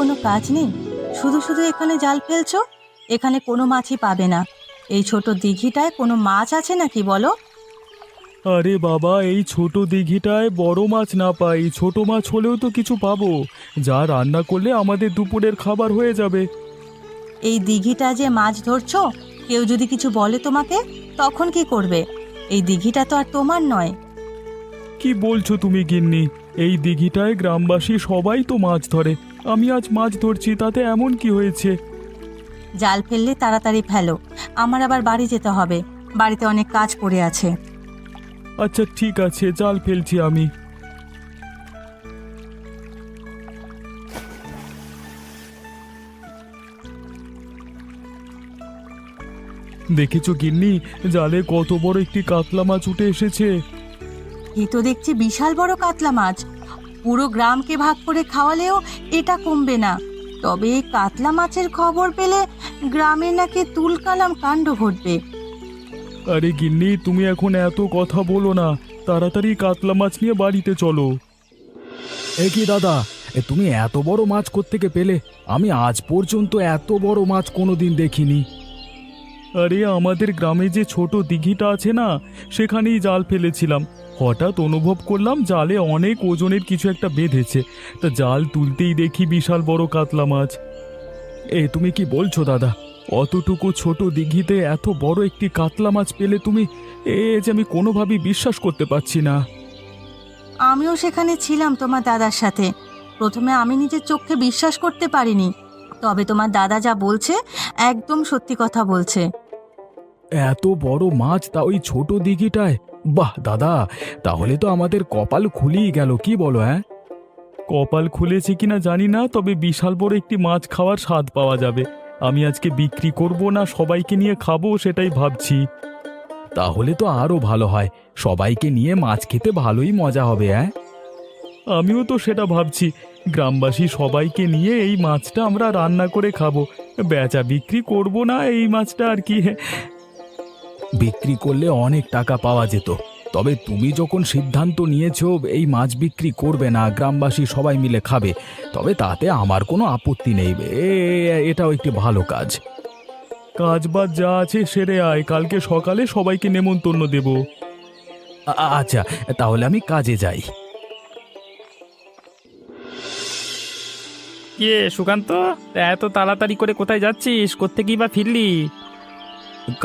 কোনো কাজ নেই, শুধু শুধু এখানে জাল ফেলছো? এখানে কোনো মাছই পাবে না। এই ছোট দিঘিটায় কোনো মাছ আছে নাকি বলো? আরে বাবা, এই ছোট দিঘিটায় বড় মাছ না পাই, ছোট মাছ হলেও তো কিছু পাবো, যা রান্না করলে আমাদের দুপুরের খাবার হয়ে যাবে। এই দিঘিটা যে মাছ ধরছো, কেউ যদি কিছু বলে তোমাকে, তখন কি করবে? এই দিঘিটা তো আর তোমার নয়। কি বলছো তুমি গিন্নি? এই দিঘিটায় গ্রামবাসী সবাই তো মাছ ধরে, আমি আজ মাছ ধরছি, তাতে এমন কি হয়েছে? জাল ফেললে তাড়াতাড়ি ফেলো, আমার আবার বাড়ি যেতে হবে। বাড়িতে অনেক কাজ পড়ে আছে। আচ্ছা ঠিক আছে, জাল ফেলছি আমি। দেখেছো গিন্নি, জালে কত বড় একটি কাতলা মাছ উঠে এসেছে। এই তো দেখছি বিশাল বড় কাতলা মাছ। পুরো গ্রামকে ভাগ করে খাওয়ালেও এটা কমবে না। তবে এই কাতলা মাছের খবর পেলে গ্রামে নাকি তুলকালাম কাণ্ড ঘটবে। আরে গিন্নি, তুমি এখন এত কথা বলো না, তাড়াতাড়ি কাতলা মাছ নিয়ে বাড়িতে চলো। এ কি দাদা, তুমি এত বড় মাছ কোত্থেকে পেলে? আমি আজ পর্যন্ত এত বড় মাছ কোনোদিন দেখিনি। আরে আমাদের গ্রামে যে ছোট দিঘিটা আছে না, সেখানেই জাল ফেলেছিলাম। হঠাৎ অনুভব করলাম জালে অনেক ওজনের কিছু একটা বেঁধেছে, তা জাল তুলতেই দেখি বিশাল বড় কাতলা মাছ। তুমি কি বলছো দাদা? অতটুকু ছোট দিঘিতে এত বড় একটি কাতলা মাছ পেলে তুমি? যে আমি কোনোভাবেই বিশ্বাস করতে পারছি না। আমিও সেখানে ছিলাম তোমার দাদার সাথে। প্রথমে আমি নিজের চোখে বিশ্বাস করতে পারিনি, তবে তোমার দাদা যা বলছে একদম সত্যি কথা বলছে। এত বড় মাছ তা ওই ছোট দিঘিটায়? বাহ দাদা, তাহলে তো আমাদের কপাল খুলেই গেল, কি বলো? কপাল খুলেছে কিনা জানি না, তবে বিশাল বড় একটি মাছ খাওয়ার স্বাদ পাওয়া যাবে। আমি আজকে বিক্রি করব না সবাইকে নিয়ে খাবো, সেটাই ভাবছি। তাহলে তো আরো ভালো হয়, সবাইকে নিয়ে মাছ খেতে ভালোই মজা হবে। আমিও তো সেটা ভাবছি। গ্রামবাসী সবাইকে নিয়ে এই মাছটা আমরা রান্না করে খাবো, বেচা বিক্রি করব না এই মাছটা আর কি। বিক্রি করলে অনেক টাকা পাওয়া যেত, তবে তুমি যখন সিদ্ধান্ত নিয়েছো এই মাছ বিক্রি করবে না, গ্রামবাসী সবাই মিলে খাবে, তবে তাতে আমার কোনো আপত্তি নেই। এটাও একটি ভালো কাজ। কাজ বাজ যা আছে সেরে আয়, কালকে সকালে সবাইকে নেমন্তন্ন দেব। আচ্ছা, তাহলে আমি কাজে যাই। কে সুকান্ত, এত তাড়াতাড়ি করে কোথায় যাচ্ছিস? কোত্থেকেই বা ফিরলি?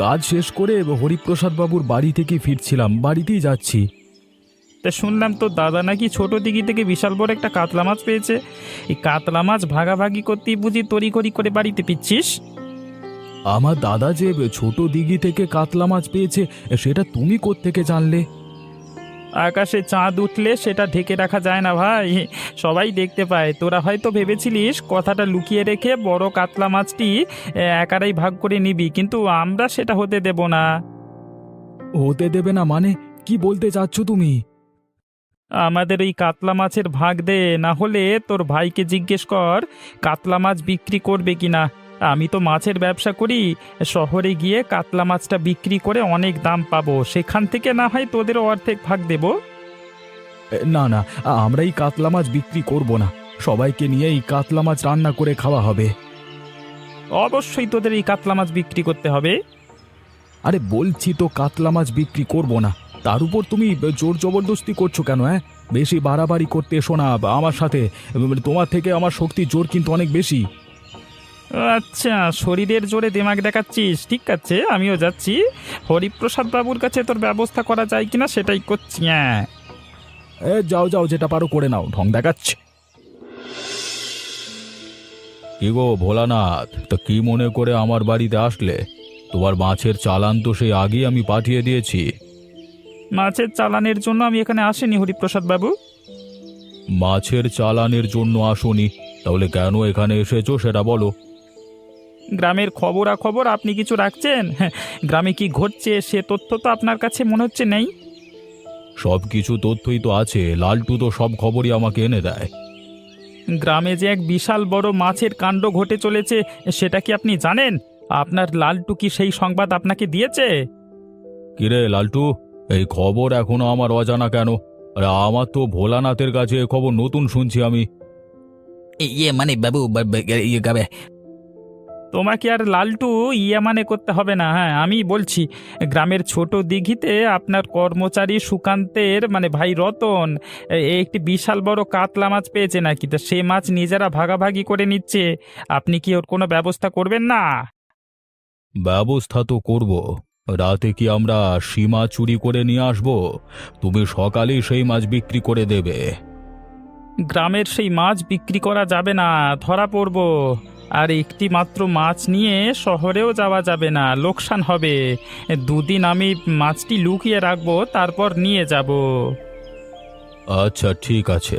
কাজ শেষ করে হরিপ্রসাদ বাবুর বাড়ি থেকে ফিরছিলাম, বাড়িতেই যাচ্ছি। তা শুনলাম তো দাদা নাকি ছোট দিঘি থেকে বিশাল বড় একটা কাতলা মাছ পেয়েছে। এই কাতলা মাছ ভাগাভাগি করতেই বুঝি তড়িঘড়ি করে বাড়িতে ফিরছিস? আমার দাদা যে ছোট দিঘি থেকে কাতলা মাছ পেয়েছে, সেটা তুমি কোত্থেকে জানলে? আকাশে চাঁদ উঠলে সেটা ঢেকে রাখা যায় না ভাই, সবাই দেখতে পায়। তোরা হয়তো ভেবেছিলিস কথাটা লুকিয়ে রেখে বড় কাতলা মাছটি একারাই ভাগ করে নিবি, কিন্তু আমরা সেটা হতে দেব না। হতে দেবে না মানে? কি বলতে চাচ্ছ তুমি? আমাদের ওই কাতলা মাছের ভাগ দে, না হলে তোর ভাইকে জিজ্ঞেস কর কাতলা মাছ বিক্রি করবে কিনা। আমি তো মাছের ব্যবসা করি, শহরে গিয়ে কাতলা মাছটা বিক্রি করে অনেক দাম পাবো, সেখান থেকে না হয় তোদেরও অর্ধেক ভাগ দেব। না না, আমরা এই কাতলা মাছ বিক্রি করব না, সবাইকে নিয়ে এই কাতলা মাছ রান্না করে খাওয়া হবে। অবশ্যই তোদের এই কাতলা মাছ বিক্রি করতে হবে। আরে বলছি তো কাতলা মাছ বিক্রি করব না, তার উপর তুমি জোর জবরদস্তি করছো কেন? বেশি বাড়াবাড়ি করতে এসো না আমার সাথে, তোমার থেকে আমার শক্তি জোর কিন্তু অনেক বেশি। আচ্ছা, শরীরের জোরে দিমাগ দেখাচ্ছিস, ঠিক আছে আমিও যাচ্ছি। হরিপ্রসাদ বাবুর কাছে তোর ব্যবস্থা করা যায় কিনা সেটাই করছি। হ্যাঁ, যাও যাও, যেটা পারো করে নাও, ঢং দেখাচ্ছে। কি গো ভোলানাথ, তা কি মনে করে আমার বাড়িতে আসলে? তোমার মাছের চালান তো সেই আগেই আমি পাঠিয়ে দিয়েছি। মাছের চালানের জন্য আমি এখানে আসিনি হরিপ্রসাদ বাবু। মাছের চালানের জন্য আসোনি? তাহলে কেন এখানে এসেছো সেটা বলো। গ্রামের খবরাখবর আপনি কিছু রাখছেন? হ্যাঁ, গ্রামে কি ঘটছে সে তথ্য তো আপনার কাছে মনে হচ্ছে নেই। সব কিছু তথ্যই তো আছে, লালটু তো সব খবরই আমাকে এনে দেয়। গ্রামে যে এক বিশাল বড় মাছের কাণ্ড ঘটে চলেছে সেটা কি আপনি জানেন? আপনার লালটু কি সেই সংবাদ আপনাকে দিয়েছে? কিরে লালটু, এই খবর এখনো আমার অজানা কেন? আরে আমার তো ভোলানাথের কাছে এ খবর নতুন শুনছি আমি। ইয়ে মানে বাবু ইয়ে গাবে। তোমাকে আর লালটু মানে করতে হবে না। হ্যাঁ, আমি বলছি, গ্রামের ছোট দিঘিতে আপনার কর্মচারী সুকান্তের মানে ভাই রতন একটি বিশাল বড় কাতলা মাছ পেয়েছে নাকি, তা সে মাছ নিজেরা ভাগাভাগি করে নিচ্ছে। আপনি কি ওর কোনো ব্যবস্থা করবেন না? ব্যবস্থা তো করব। রাতে কি আমরা সীমা চুরি করে নিয়ে আসব? তুমি সকালেই সেই মাছ বিক্রি করে দেবে। গ্রামের সেই মাছ বিক্রি করা যাবে না, ধরা পড়ব। আর একটি মাত্র মাছ নিয়ে শহরেও যাওয়া যাবে না, লোকসান হবে। দুদিন আমি মাছটি লুকিয়ে রাখবো, তারপর নিয়ে যাব। আচ্ছা ঠিক আছে,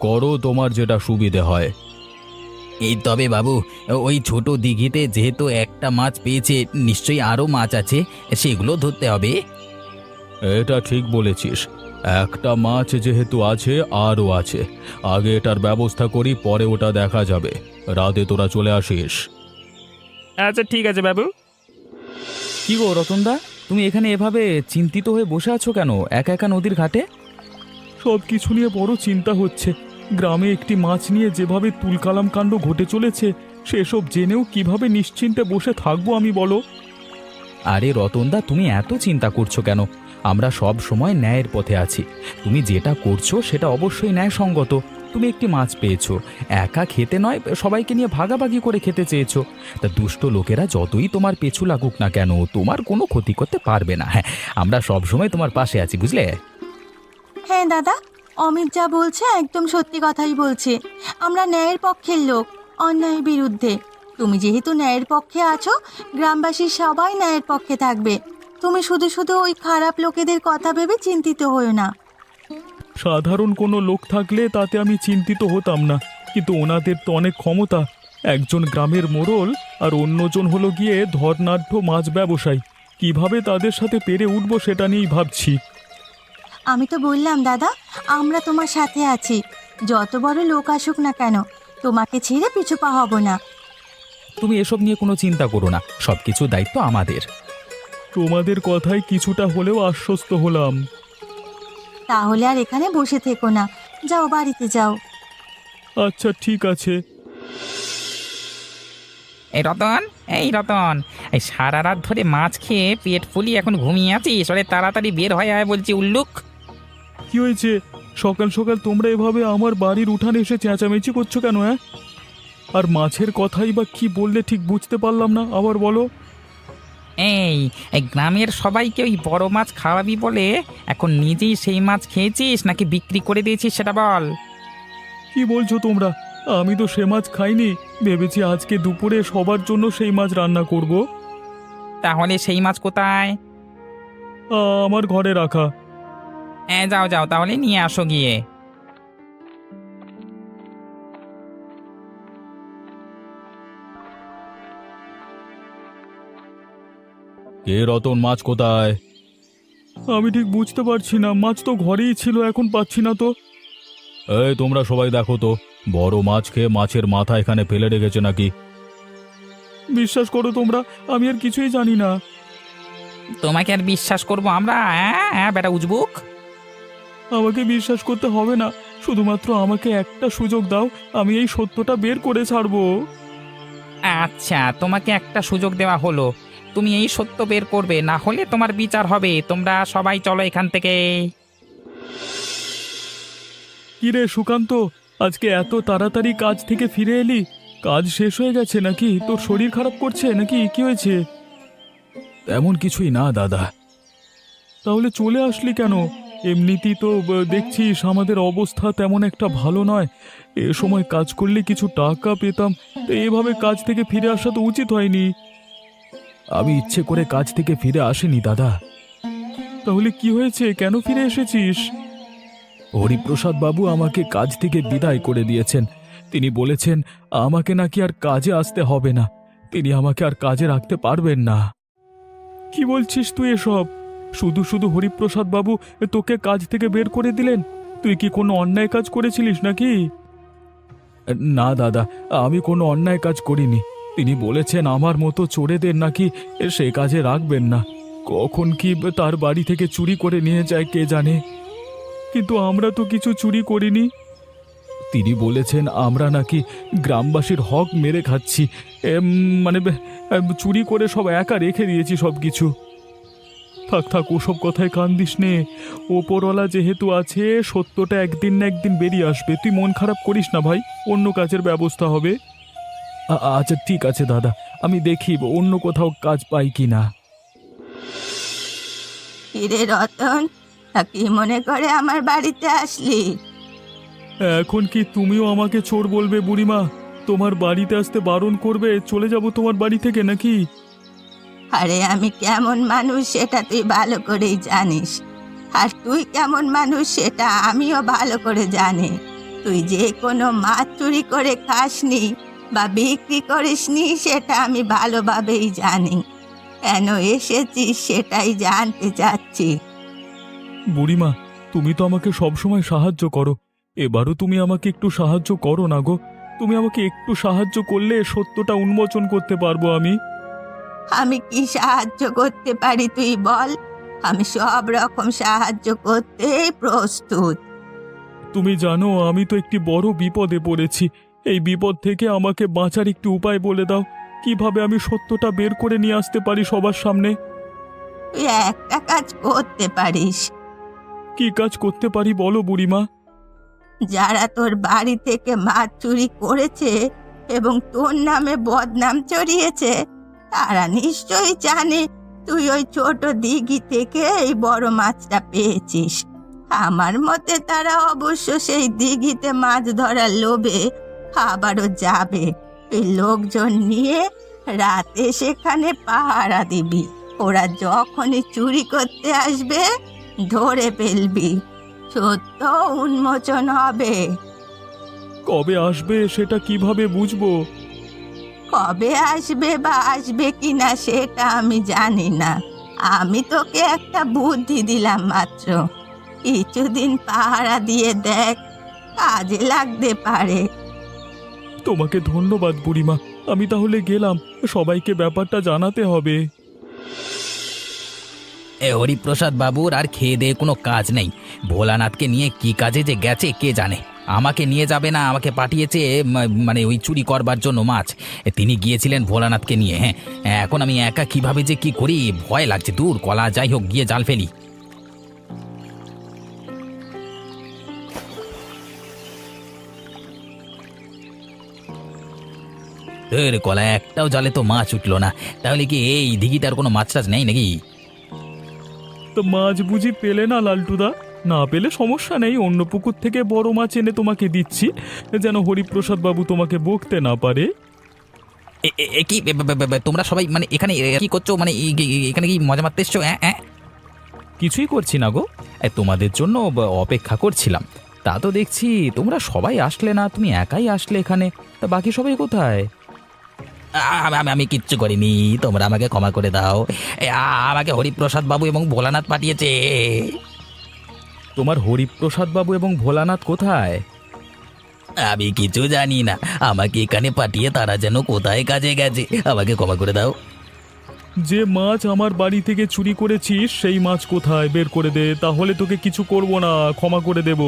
করো তোমার যেটা সুবিধে হয়। এই তবে বাবু, ওই ছোট দিঘিতে যেহেতু একটা মাছ পেয়েছে, নিশ্চয়ই আরো মাছ আছে, সেগুলো ধরতে হবে। এটা ঠিক বলেছিস, একটা মাছ যেহেতু আছে আরও আছে। আগে এটার ব্যবস্থা করি, পরে ওটা দেখা যাবে। রাতে তোরা চলে আসিস। আচ্ছা ঠিক আছে বাবু। কি গো রতনদা, তুমি এখানে এভাবে চিন্তিত হয়ে বসে আছো কেন, একা একা নদীর ঘাটে? সব কিছু নিয়ে বড় চিন্তা হচ্ছে। গ্রামে একটি মাছ নিয়ে যেভাবে তুলকালাম কাণ্ড ঘটে চলেছে, সেসব জেনেও কিভাবে নিশ্চিন্তে বসে থাকবো আমি, বলো? আরে রতনদা, তুমি এত চিন্তা করছো কেন? আমরা সব সময় ন্যায়ের পথে আছি। তুমি যেটা করছো সেটা অবশ্যই ন্যায়সঙ্গত। তুমি একটি মাছ পেয়েছো, একা খেতে নয়, সবাইকে নিয়ে ভাগাভাগি করে খেতে চেয়েছো। তা দুষ্ট লোকেরা যতই তোমার পেছু লাগুক না কেন, তোমার কোনো ক্ষতি করতে পারবে না। হ্যাঁ, আমরা সব সময় তোমার পাশে আছি, বুঝলে? হ্যাঁ দাদা, অমিত যা বলছে একদম সত্যি কথাই বলছে। আমরা ন্যায়ের পক্ষের লোক, অন্যায়ের বিরুদ্ধে। তুমি যেহেতু ন্যায়ের পক্ষে আছো, গ্রামবাসী সবাই ন্যায়ের পক্ষে থাকবে। তুমি শুধু শুধু ওই খারাপ লোকেদের কথা ভেবে চিন্তিত হও না। সাধারণ কোনো লোক থাকলে তাতে আমি চিন্তিত হতাম না, কিন্তু ওনাদের তো অনেক ক্ষমতা। একজন গ্রামের মোড়ল আর অন্যজন হলো গিয়ে ধর্নাঢ্য মাছ ব্যবসায়ী। কিভাবে তাদের সাথে পেরে উঠবো সেটা নিয়েই ভাবছি। আমি তো বললাম দাদা, আমরা তোমার সাথে আছি। যত বড় লোক আসুক না কেন, তোমাকে ছেড়ে পিছু পা হব না। তুমি এসব নিয়ে কোনো চিন্তা করো না, সবকিছু দায়িত্ব আমাদের। তোমাদের কথায় কিছুটা হলেও আশ্বস্ত হলাম। তাহলে আর এখানে বসে থেকো না, যাও বাড়িতে যাও। আচ্ছা ঠিক আছে। এই রতন, এই সারা রাত ধরে মাছ খেয়ে পেট ফুলিয়ে এখন ঘুমিয়ে আছিস? ওরে তাড়াতাড়ি বের হয়ে আয় বলছি, উল্লুক। কি হয়েছে? সকাল সকাল তোমরা এভাবে আমার বাড়ির উঠানে এসে চেঁচামেচি করছো কেন? হ্যাঁ, আর মাছের কথাই বা কি বললে ঠিক বুঝতে পারলাম না, আবার বলো। এই এই গ্রামের সবাইকে ওই বড় মাছ খাওয়াবি বলে এখন নিজেই সেই মাছ খেয়েছিস নাকি বিক্রি করে দিয়েছিস সেটা বল। কি বলছো তোমরা? আমি তো সে মাছ খাইনি। ভেবেছি আজকে দুপুরে সবার জন্য সেই মাছ রান্না করব। তাহলে সেই মাছ কোথায়? আমার ঘরে রাখা। যাও যাও, তাহলে নিয়ে আসো গিয়ে। কে রতন, মাছ কোথায়? আমি ঠিক বুঝতে পারছি না, মাছ তো ঘরেই ছিল, এখন পাচ্ছি না তো। এই তোমরা সবাই দেখো তো, বড় মাছ খেয়ে মাছের মাথা এখানে ফেলে রেখেছে নাকি? বিশ্বাস করো তোমরা, আমি আর কিছুই জানি না। তোমাকে আর বিশ্বাস করবো আমরা? হ্যাঁ বেটা উজবুক। আমাকে বিশ্বাস করতে হবে না, শুধুমাত্র আমাকে একটা সুযোগ দাও, আমি এই সত্যটা বের করে ছাড়বো। আচ্ছা, তোমাকে একটা সুযোগ দেওয়া হলো, তুমি এই সত্য বের করবে, না হলে তোমার বিচার হবে। তোমরা সবাই চলো এখান থেকে। কিরে সুকান্ত, আজকে এত তাড়াতাড়ি কাজ থেকে ফিরে এলি? কাজ শেষ হয়ে গেছে নাকি? তোর শরীর খারাপ করছে নাকি? কি হয়েছে? এমন কিছুই না দাদা। তাহলে চলে আসলি কেন? এমনিতেই তো দেখছিস আমাদের অবস্থা তেমন একটা ভালো নয়। এ সময় কাজ করলে কিছু টাকা পেতাম, তো এভাবে কাজ থেকে ফিরে আসা তো উচিত হয়নি। আমি ইচ্ছে করে কাজ থেকে ফিরে আসিনি দাদা। তাহলে কি হয়েছে? কেন ফিরে এসেছিস? হরিপ্রসাদ বাবু আমাকে কাজ থেকে বিদায় করে দিয়েছেন। তিনি বলেছেন আমাকে নাকি আর কাজে আসতে হবে না, তিনি আমাকে আর কাজে রাখতে পারবেন না। কি বলছিস তুই এসব? শুধু শুধু হরিপ্রসাদ বাবু তোকে কাজ থেকে বের করে দিলেন? তুই কি কোনো অন্যায় কাজ করেছিলিস নাকি? না দাদা, আমি কোনো অন্যায় কাজ করিনি। তিনি বলেছেন আমার মতো চোরেদের নাকি সে কাজে রাখবেন না। কখন কি তার বাড়ি থেকে চুরি করে নিয়ে যায় কে জানে। কিন্তু আমরা তো কিছু চুরি করিনি। তিনি বলেছেন আমরা নাকি গ্রামবাসীর হক মেরে খাচ্ছি। মানে চুরি করে সব একা রেখে দিয়েছি সব কিছু। থাক থাক, ওসব কথায় কান দিস নে। ওপরওয়ালা যেহেতু আছে, সত্যটা একদিন না একদিন বেরিয়ে আসবে। তুই মন খারাপ করিস না ভাই, অন্য কাজের ব্যবস্থা হবে। আচ্ছা ঠিক আছে দাদা, আমি দেখি অন্য কোথাও কাজ পাই কি না। কিরে রতন, তা কি মনে করে আমার বাড়িতে আসলি? এখন কি তুমিও আমাকে চোর বলবে বুড়িমা? তোমার বাড়িতে আসতে বারণ করবে? চলে যাব তোমার বাড়ি থেকে নাকি? আরে আমি কেমন মানুষ সেটা তুই ভালো করেই জানিস, আর তুই কেমন মানুষ সেটা আমিও ভালো করে জানি। তুই যে কোনো মাছ চুরি করে খাসনি বা বিক্রি করিসনি সেটা আমি ভালোভাবেই জানি। কেন এসেছিস সেটাই জানতে চাচ্ছি। বুড়িমা, তুমি তো আমাকে সবসময় সাহায্য করো, এবারও তুমি আমাকে একটু সাহায্য করো না গো। তুমি আমাকে একটু সাহায্য করলে সত্যটা উন্মোচন করতে পারবো আমি। আমি কি সাহায্য করতে পারি তুই বল? আমি সব রকম সাহায্য করতে প্রস্তুত। তুমি জানো আমি তো একটি বড় বিপদে পড়েছি। এই বিপদ থেকে আমাকে বাঁচার একটু উপায় বলে দাও। কিভাবে আমি সত্যটা বের করে নিয়ে আসতে পারি সবার সামনে? তুই একটা কাজ করতে পারিস। কি কাজ করতে পারি বলো বুড়িমা? যারা তোর বাড়ি থেকে মাছ চুরি করেছে এবং তোর নামে বদনাম ছড়িয়েছে, তারা নিশ্চয়ই জানে তুই ওই ছোট দিঘি থেকে এই বড় মাছটা পেয়েছিস। আমার মতে তারা অবশ্য সেই দিঘিতে মাছ ধরার লোভে আবারও যাবে। তুই লোকজন নিয়ে রাতে সেখানে পাহারা দিবি। ওরা যখনই চুরি করতে আসবে ধরে ফেলবি। সত্য উন্মোচন হবে। কবে আসবে সেটা কিভাবে বুঝবো? কবে আসবে বা আসবে কিনা সেটা আমি জানি না। আমি তোকে একটা বুদ্ধি দিলাম মাত্র। কিছুদিন পাহারা দিয়ে দেখ, কাজে লাগতে পারে। তোমাকে ধন্যবাদ বুড়িমা, আমি তাহলে গেলাম। সবাইকে ব্যাপারটা জানাতে হবে। এ হরিপ্রসাদ বাবুর আর খেয়ে দেয়ে কোনো কাজ নেই। ভোলানাথকে নিয়ে কি কাজে যে গেছে কে জানে। আমাকে নিয়ে যাবে না, আমাকে পাঠিয়েছে মানে ওই চুরি করবার জন্য মাছ। তিনি গিয়েছিলেন ভোলানাথকে নিয়ে। হ্যাঁ, এখন আমি একা কিভাবে যে কি করি ভয় লাগছে। দূর কলা, যাই হোক গিয়ে জাল ফেলি। কলা, একটাও জালে তো মাছ উঠলো না। তাহলে কি এই দিঘিটার কোনো মাছ টাছ নেই নাকি? তো মাছ বুঝি পেলে না লালটুদা? না পেলে সমস্যা নেই, অন্য পুকুর থেকে বড় মাছ এনে তোমাকে দিচ্ছি, যেন হরিপ্রসাদ বাবু তোমাকে বকতে না পারে। কি তোমরা সবাই মানে এখানে কি করছো? মানে এখানে কি মজা মারতে এসছো? কিছুই করছি না গো, তোমাদের জন্য অপেক্ষা করছিলাম। তা তো দেখছি তোমরা সবাই আসলে না, তুমি একাই আসলে এখানে। তা বাকি সবাই কোথায়? আমি কিচ্ছু করিনি, তোমরা আমাকে ক্ষমা করে দাও। আমাকে হরিপ্রসাদ বাবু এবং ভোলানাথ পাঠিয়েছে। তোমার হরিপ্রসাদ বাবু এবং ভোলানাথ কোথায়? আমি কিছু জানি না, আমাকে এখানে পাঠিয়ে তারা যেন কোথায় কাজে গেছে। আমাকে ক্ষমা করে দাও। যে মাছ আমার বাড়ি থেকে চুরি করেছিস সেই মাছ কোথায় বের করে দে, তাহলে তোকে কিছু করব না, ক্ষমা করে দেব।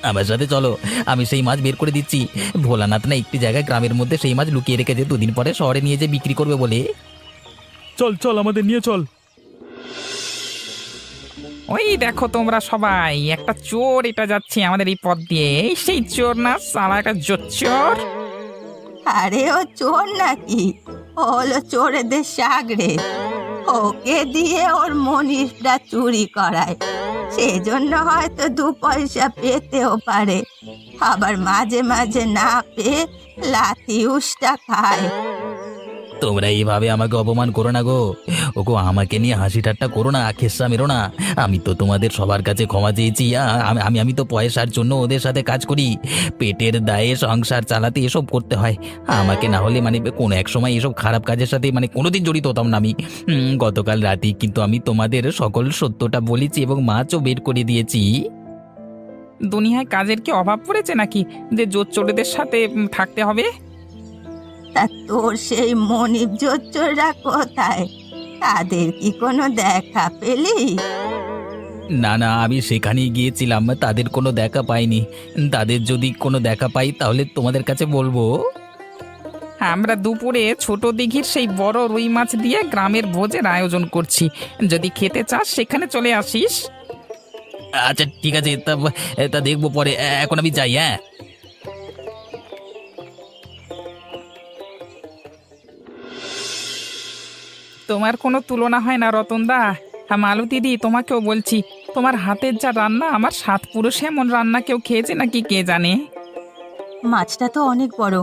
আমার সাথে চলো, আমি সেই মাছ বের করে দিচ্ছি। ভোলানাথ না একটি জায়গায় গ্রামের মধ্যে সেই মাছ লুকিয়ে রেখেছে, দুদিন পরে শহরে নিয়ে যে বিক্রি করবে বলে। চল চল, আমাদের নিয়ে চল। ওই দেখো তোমরা সবাই, একটা চোর এটা যাচ্ছে আমাদের এই পথ দিয়ে। এই সেই চোর না, সালা একটা চোর। আরে ও চোর নাকি? ও হলো চোরেদের সাগরে। ওকে দিয়ে ওর মনিষরা চুরি করায়, সেজন্য হয়তো 2 পয়সা পেতেও পারে। আবার মাঝে মাঝে না পেয়ে লাথি উষ্টা খায়। তোমরা এইভাবে আমাকে অপমান করো না গো। ওগো, আমাকে নিয়ে হাসি ঠাট্টা করো না, খেসা মেরো না। আমি তো তোমাদের সবার কাছে ক্ষমা চেয়েছি। আমি তো পয়সার জন্য ওদের সাথে কাজ করি। পেটের দায়ে সংসার চালাতে এসব করতে হয়। আমাকে না হলে মানে কোনো এক সময় এসব খারাপ কাজের সাথে মানে কোনোদিন জড়িত হতাম না আমি। গতকাল রাতেই কিন্তু আমি তোমাদের সকল সত্যটা বলেছি এবং মাছও বের করে দিয়েছি। দুনিয়ায় কাজের কি অভাব পড়েছে নাকি যে জোর চোরেদের সাথে থাকতে হবে? তা তোর সেই মনিব জোচ্চোররা কোথায়? তাদের কি কোনো দেখা পেলি? না না, আমি সেখানেই গিয়েছিলাম, তাদের কোনো দেখা পাইনি। তাদের যদি কোনো দেখা পাই তাহলে তোমাদের কাছে বলবো। আমরা দুপুরে ছোট দিঘির সেই বড় রুই মাছ দিয়ে গ্রামের ভোজের আয়োজন করছি, যদি খেতে চাস সেখানে চলে আসিস। আচ্ছা ঠিক আছে, তা তা দেখবো পরে। এখন আমি যাই, হ্যাঁ। তোমার কোনো তুলনা হয় না রতনদা। হ্যাঁ মালতী দি, তোমাকেও বলছি, তোমার হাতের যা রান্না, আমার সাত পুরুষে এমন রান্না কেউ খেয়েছে নাকি কে জানে। মাছটা তো অনেক বড়,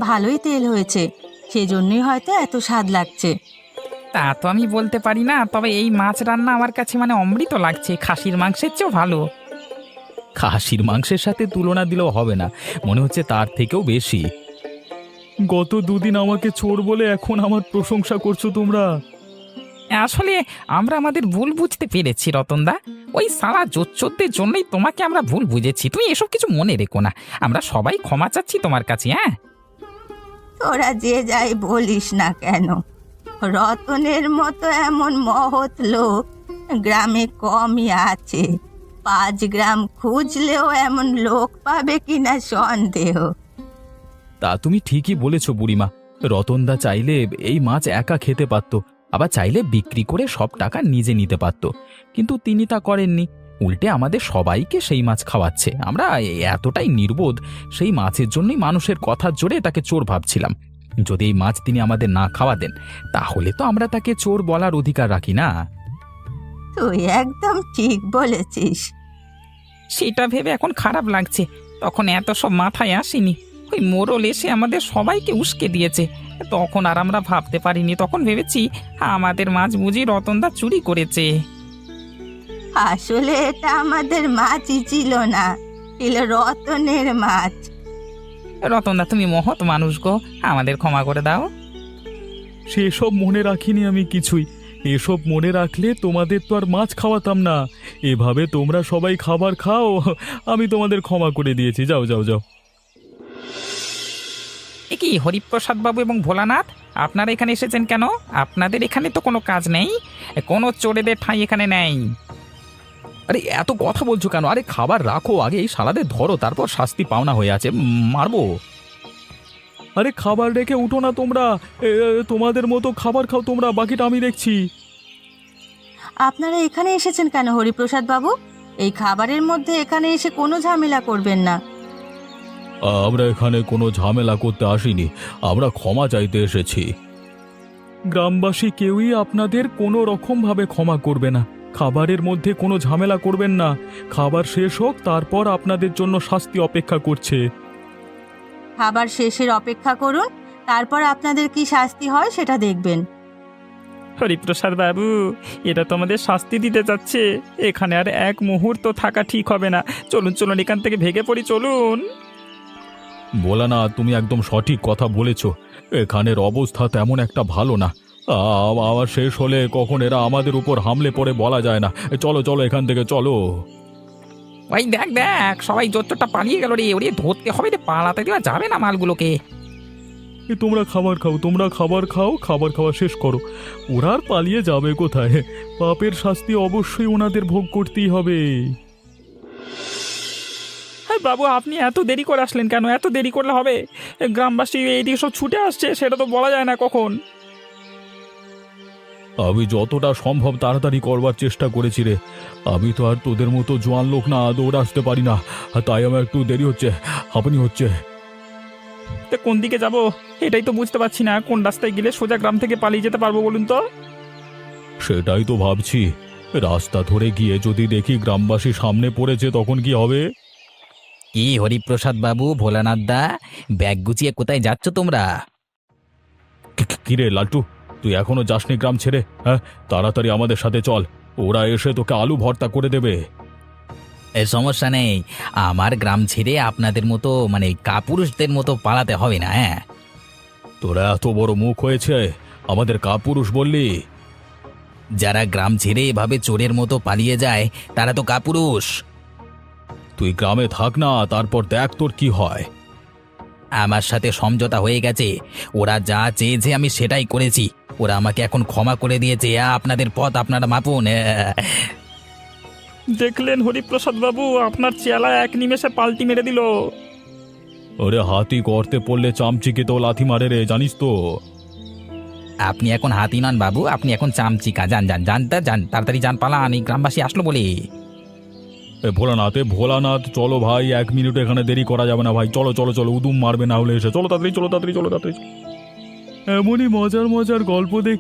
ভালোই তেল হয়েছে, সেজন্যই হয়তো এত স্বাদ লাগছে। তা তো আমি বলতে পারি না, তবে এই মাছ রান্না আমার কাছে মানে অমৃত লাগছে, খাসির মাংসের চেয়েও ভালো। খাসির মাংসের সাথে তুলনা দিলেও হবে না, মনে হচ্ছে তার থেকেও বেশি। গত দুদিন আমাকে চোর বলে এখন আমার প্রশংসা করছো তোমরা? আসলে আমরা আমাদের ভুল বুঝতে পেরেছি রতনদা, ওই সারা জোচ্চোরদের জন্যই তোমাকে আমরা ভুল বুঝেছি। তুমি এসব কিছু মনে রেখো না, আমরা সবাই ক্ষমা চাচ্ছি তোমার কাছে। হ্যাঁ, তোরা যে যাই বলিস না কেন, রতনের মতো এমন মহৎ লোক গ্রামে কমই আছে। 5 গ্রাম খুঁজলেও এমন লোক পাবে কিনা সন্দেহ। তা তুমি ঠিকই বলেছ বুড়িমা, রতনদা চাইলে এই মাছ একা খেতে পারত, আবার চাইলে বিক্রি করে সব টাকা নিজে নিতে পারত, কিন্তু তিনি তা করেননি। উল্টে আমাদের সবাইকে সেই মাছ খাওয়াচ্ছে। আমরা এতটাই নির্বোধ, সেই মাছের জন্যই মানুষের কথার জোরে তাকে চোর ভাবছিলাম। যদি এই মাছ তিনি আমাদের না খাওয়াতেন, তাহলে তো আমরা তাকে চোর বলার অধিকার রাখি না। তুই একদম ঠিক বলেছিস। সেটা ভেবে এখন খারাপ লাগছে, তখন এত সব মাথায় আসেনি। ওই মোড়ল এসে আমাদের সবাইকে উস্কে দিয়েছে, তখন আর আমরা ভাবতে পারিনি। তখন ভেবেছি আমাদের মাছ বুঝি রতনদা চুরি করেছে। আসলে এটা আমাদের মাছই ছিল না, ছিল রতনের মাছ। রতনদা তুমি মহৎ মানুষ গো, আমাদের ক্ষমা করে দাও। সেসব মনে রাখিনি আমি কিছুই। এসব মনে রাখলে তোমাদের তো আর মাছ খাওয়াতাম না। এভাবে তোমরা সবাই খাবার খাও, আমি তোমাদের ক্ষমা করে দিয়েছি। যাও যাও যাও। এ কি হরিপ্রসাদ বাবু এবং ভোলানাথ, আপনারা এখানে এসেছেন কেন? আপনাদের এখানে তো কোনো কাজ নেই, কোনো চোরেদের ঠাঁই এখানে নেই। আরে এত কথা বলছো কেন? আরে খাবার রাখো, আগে এই শালাদের ধরো, তারপর শাস্তি পাওনা হয়ে আছে, মারবো। আরে খাবার রেখে উঠো না তোমরা, তোমাদের মতো খাবার খাও তোমরা, বাকিটা আমি দেখছি। আপনারা এখানে এসেছেন কেন হরিপ্রসাদ বাবু? এই খাবারের মধ্যে এখানে এসে কোনো ঝামেলা করবেন না। আমরা এখানে কোনো ঝামেলা করতে আসিনি, আমরা ক্ষমা চাইতে এসেছি। গ্রামবাসী কেউই আপনাদের কোনো রকমভাবে ক্ষমা করবে না। খাবারের মধ্যে কোনো ঝামেলা করবেন না। খাবার শেষ হোক, তারপর আপনাদের জন্য শাস্তি অপেক্ষা করছে। খাবার শেষের অপেক্ষা করুন, তারপর আপনাদের কি শাস্তি হয় সেটা দেখবেন। হরিপ্রসাদ বাবু, এটা তো আমাদের শাস্তি দিতে চাচ্ছে। এখানে আর এক মুহূর্ত থাকা ঠিক হবে না। চলুন চলুন, এখান থেকে ভেগে পড়ি, চলুন। বলা না, তুমি একদম সঠিক কথা বলেছ। এখানের অবস্থা তেমন একটা ভালো না। আবার শেষ হলে কখন এরা আমাদের উপর হামলে পড়ে বলা যায় না। চলো চলো, এখান থেকে চলো। ওই দেখ দেখ, সবাই জোচ্চোরটা পালিয়ে গেল রে, ওরে ধরতে হবে রে, পালাতে দেওয়া যাবে না মালগুলোকে। তোমরা খাবার খাও, তোমরা খাবার খাও, খাবার খাওয়া শেষ করো। ওরা আর পালিয়ে যাবে কোথায়? পাপের শাস্তি অবশ্যই ওনাদের ভোগ করতেই হবে। হ্যাঁ বাবু, আপনি এত দেরি করে আসলেন কেন? এত দেরি করলে হবে? গ্রামবাসী এইদিকে সব ছুটে আসছে, সেটা তো বলা যায় না কখন। আমি যতটা সম্ভব তাড়াতাড়ি করবার চেষ্টা করেছি রে। আমি তো আর তোদের মতো জোয়ান লোক না, দৌড় আসতে পারি না, তাই আমার একটু দেরি হচ্ছে, হাঁপানি হচ্ছে। তা কোন দিকে যাব এটাই তো বুঝতে পারছি না। কোন রাস্তায় গেলে সোজা গ্রাম থেকে পালিয়ে যেতে পারবো বলুন তো? সেটাই তো ভাবছি। রাস্তা ধরে গিয়ে যদি দেখি গ্রামবাসী সামনে পড়েছে, তখন কি হবে? কি হরিপ্রসাদ বাবু, ভোলানাথ দা, ব্যাগ গুছিয়ে কোথায় যাচ্ছ তোমরা? কিরে লালটু, তুই এখনো যাসনি গ্রাম ছেড়ে? হ্যাঁ, তাড়াতাড়ি আমাদের সাথে চল, ওরা এসে তোকে আলু ভর্তা করে দেবে। এ সমস্যা নেই, আমার গ্রাম ছেড়ে আপনাদের মতো মানে কাপুরুষদের মতো পালাতে হবে না। হ্যাঁ, তোরা এত বড় মুখ হয়েছে, আমাদের কাপুরুষ বললি? যারা গ্রাম ছেড়ে এভাবে চোরের মতো পালিয়ে যায় তারা তো কাপুরুষ। তুই গ্রামে থাক না, তারপর দেখ তোর কি হয়। আমার সাথে সমঝোতা হয়ে গেছে, ওরা যা চেয়েছে আমি সেটাই করেছি। ওরা আমাকে এখন ক্ষমা করে দিয়েছে। আপনাদের পথ আপনারা মাপুন। দেখলেন হরিপ্রসাদ বাবু, আপনার চেলা এক নিমেষে পাল্টি মেরে দিল। ওরে হাতি গর্তে পড়লে চামচিকে তো লাথি মারে রে, জানিস তো। আপনি এখন হাতি নন বাবু, আপনি এখন চামচিকা। যান যান যান যান, তাড়াতাড়ি যান, পালান, এই গ্রামবাসী আসলো বলে। ভোলানাথ চলো ভাই, 1 মিনিট এখানে দেরি করা যাবে না ভাই, চলো চলো চলো, উদুম মারবে না হলে এসে, চলো তাড়াতাড়ি চলো তাড়াতাড়ি চলো তাড়াতাড়ি। এমনই মজার মজার গল্প দেখ